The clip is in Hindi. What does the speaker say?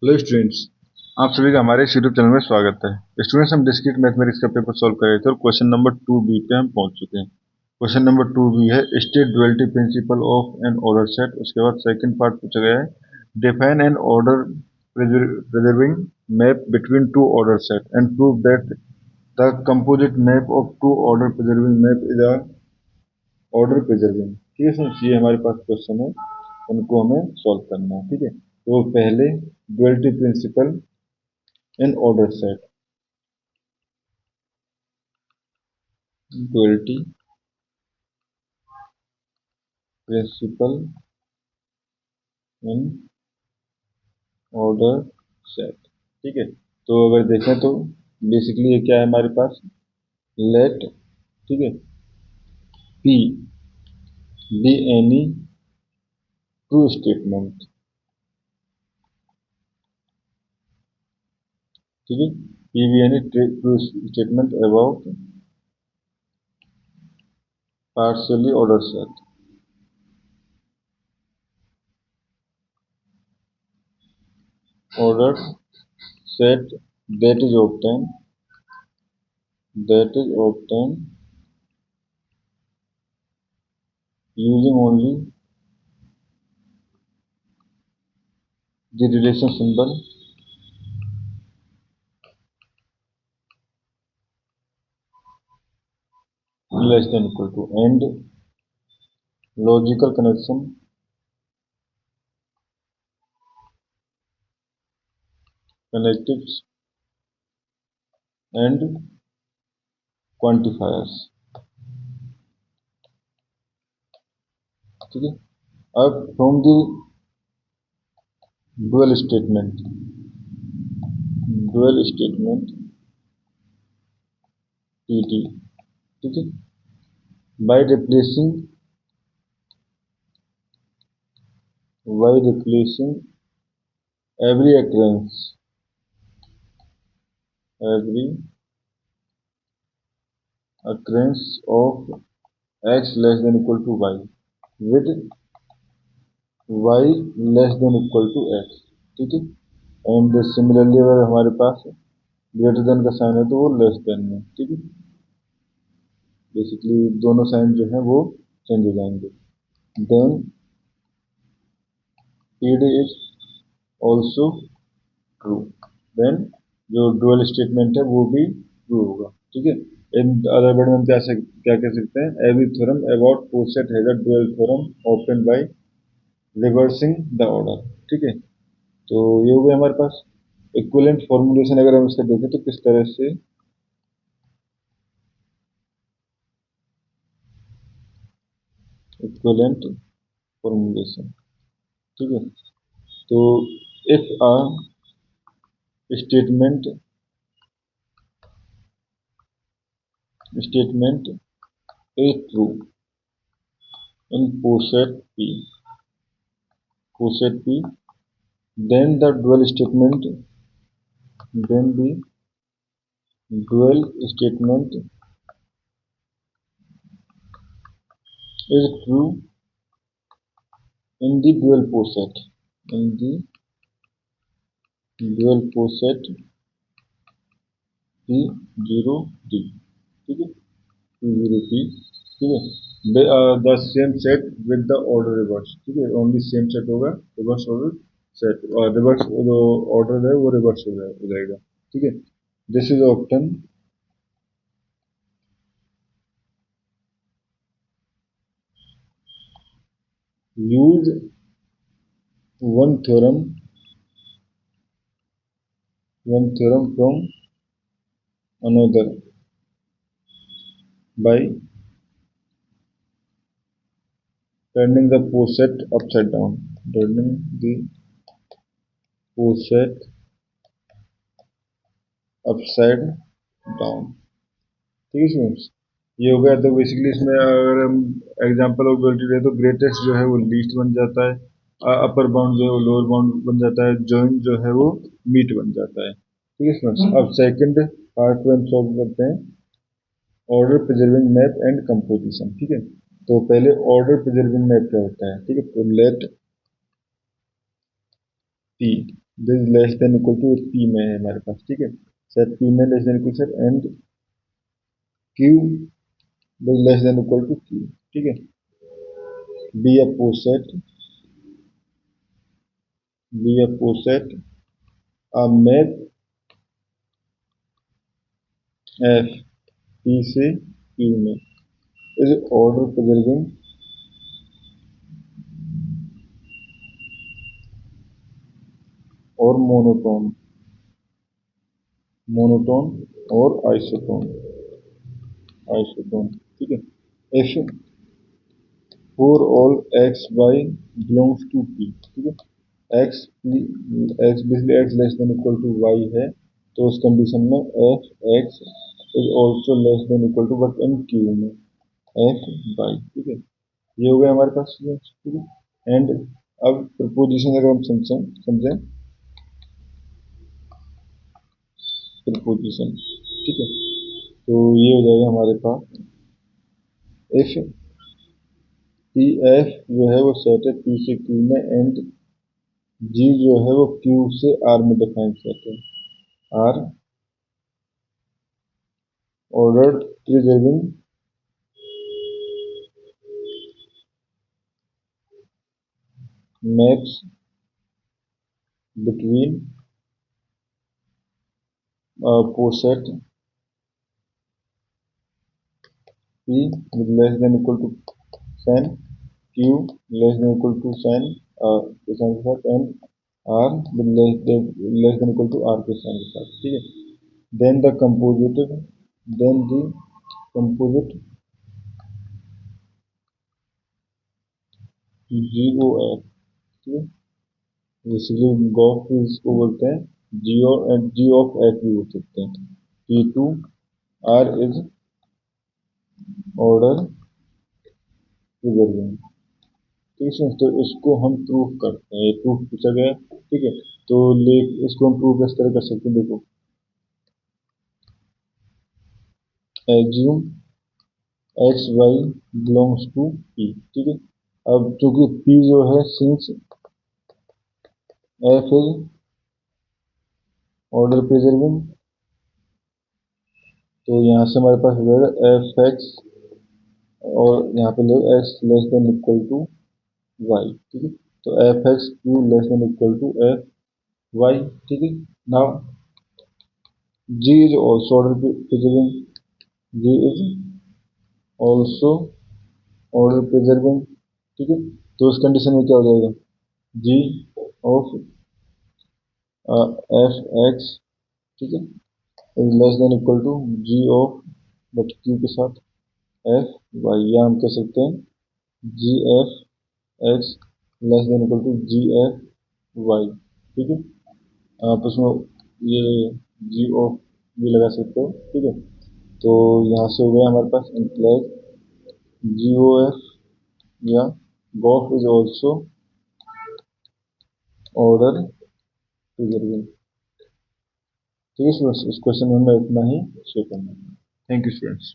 हेलो स्टूडेंट्स, आप सभी का हमारे यूट्यूब चैनल में स्वागत है। स्टूडेंट्स, हम डिस्क्रीट मैथमेटिक्स का पेपर सॉल्व कर रहे थे और क्वेश्चन नंबर 2B पे हम पहुंच चुके हैं। क्वेश्चन नंबर 2B है state duality principle of an order set. उसके बाद सेकंड पार्ट पूछा गया है define an order preserving map between two order set and prove that the composite map of two order preserving map is a order preserving. ठीक है फ्रेंड्स, ये हमारे पास क्वेश्चन है, उनको हमें सॉल्व करना है। ठीक है, तो पहले duality principle in order set, duality principle in order set. ठीक है, तो अगर देखें तो बेसिकली ये क्या है हमारे पास, लेट, ठीक है, P be any true statement. ठीक है, P be any true statement about partially order set, order set that is obtained using only the relation symbol less than equal to and logical connection connectives and quantifiers। ठीक है, अब from the dual statement T, ठीक है, by replacing every occurrence of x less than equal to y with y less than equal to x। ठीक है, एंड सिमिलरली अगर हमारे पास ग्रेटर देन का साइन है तो वो लेस देन में। ठीक है, बेसिकली दोनों साइन जो है वो चेंज हो जाएंगे। Then it is also true, then जो डुअल स्टेटमेंट है वो भी ट्रू होगा। ठीक है, इन अदर वर्ड में हम क्या कह सकते हैं, every theorem about four set has a dual theorem open by reversing the order. ठीक है, तो ये हो गया हमारे पास इक्विवेलेंट फॉर्मुलेशन। अगर हम इसका देखें तो किस तरह से इक्विवेलेंट फॉर्मुलेशन। ठीक है, तो if a statement is true in poset P, then the dual statement is true in the dual poset P0D। ठीक है, P0D। ठीक है, the same set with the order reverse. ठीक है, ओनली सेम सेट होगा, रिवर्स ऑर्डर सेट, और रिवर्स जो ऑर्डर है वो रिवर्स हो जाएगा। ठीक है, this is option use one theorem from another by turning the poset upside down, turning the poset upside down। ठीक है स्टूडेंट्स, ये हो गया। तो बेसिकली इसमें अगर हम एग्जांपल ऑफ ड्युअलिटी ले तो ग्रेटेस्ट जो है वो लीस्ट बन जाता है, अपर बाउंड जो है वो लोअर बाउंड बन जाता है, जॉइन जो है वो मीट बन जाता है। ठीक है स्टूडेंट्स, अब सेकंड पार्ट में हम सॉल्व करते हैं order preserving map and composition. ठीक है, तो पहले ऑर्डर प्रिजर्विंग मैप क्या होता है। ठीक है, तो let P this less than equal to P में है हमारे पास, ठीक है सर, पी में less than equal sir, and Q less than equal to Q, ठीक है। Be a poset, be a poset a map F P से क्यू में इज ऑर्डर प्रिजर्विंग और मोनोटोन, मोनोटोन और आइसोटोन, आइसोटोन, ठीक है। If for all X Y belongs to P, ठीक है। X P, x basically x less than equal to y है, तो उस कंडीशन में f x is also less than equal to but in q में एफ वाई, ठीक है। ये हो गया हमारे पास, ठीक है। एंड अब प्रपोजिशन अगर हम समझें, प्रपोजिशन, ठीक है, तो ये हो जाएगा हमारे पास इफ पी एफ जो है वो सेट है पी से क्यू में, एंड जी जो है वो क्यू से आर में डिफाइन सेट है, are ordered preserving maps between poset P with less than equal to sin Q less than equal to sin के साइन के साथ, and R with less than equal to R के साइन के साथ, ठीक है। then the composite then the composite GOF, ठीक है, बेसिकली गॉफ इसको बोलते हैं, जियो एंड जी ऑफ एफ भी बोल सकते हैं। P2 R is order preserving, ठीक है। तो इसको हम प्रूफ करते हैं, ये प्रूफ पूछा गया, ठीक है। तो ले इसको हम प्रूफ इस तरह कर सकते हैं, देखो assume x Y belongs to P, ठीक है। अब चूंकि पी जो है since f is order preserving, तो यहाँ से हमारे पास हो जाएगा एफ एक्स और यहाँ पे लो X less than equal to Y, ठीक है। तो F X Q less than equal to F Y, ठीक है। Now G is also order preserving, G is also order preserving, ठीक है। तो उस कंडीशन में क्या हो जाएगा, जी ऑफ एफ एक्स, ठीक है, is less than equal to G of but Q के साथ एफ वाई, या हम कह सकते हैं G F X less than equal to G F Y, ठीक है। आप उसमें ये जी ऑफ भी लगा सकते हो, ठीक है। तो यहाँ से हो गया हमारे पास इम्प्लाइज जी ओ एफ या Gauff is also order preserving, ठीक है स्टूडेंट्स। इस क्वेश्चन में हमें इतना ही शो करना है। Thank you students.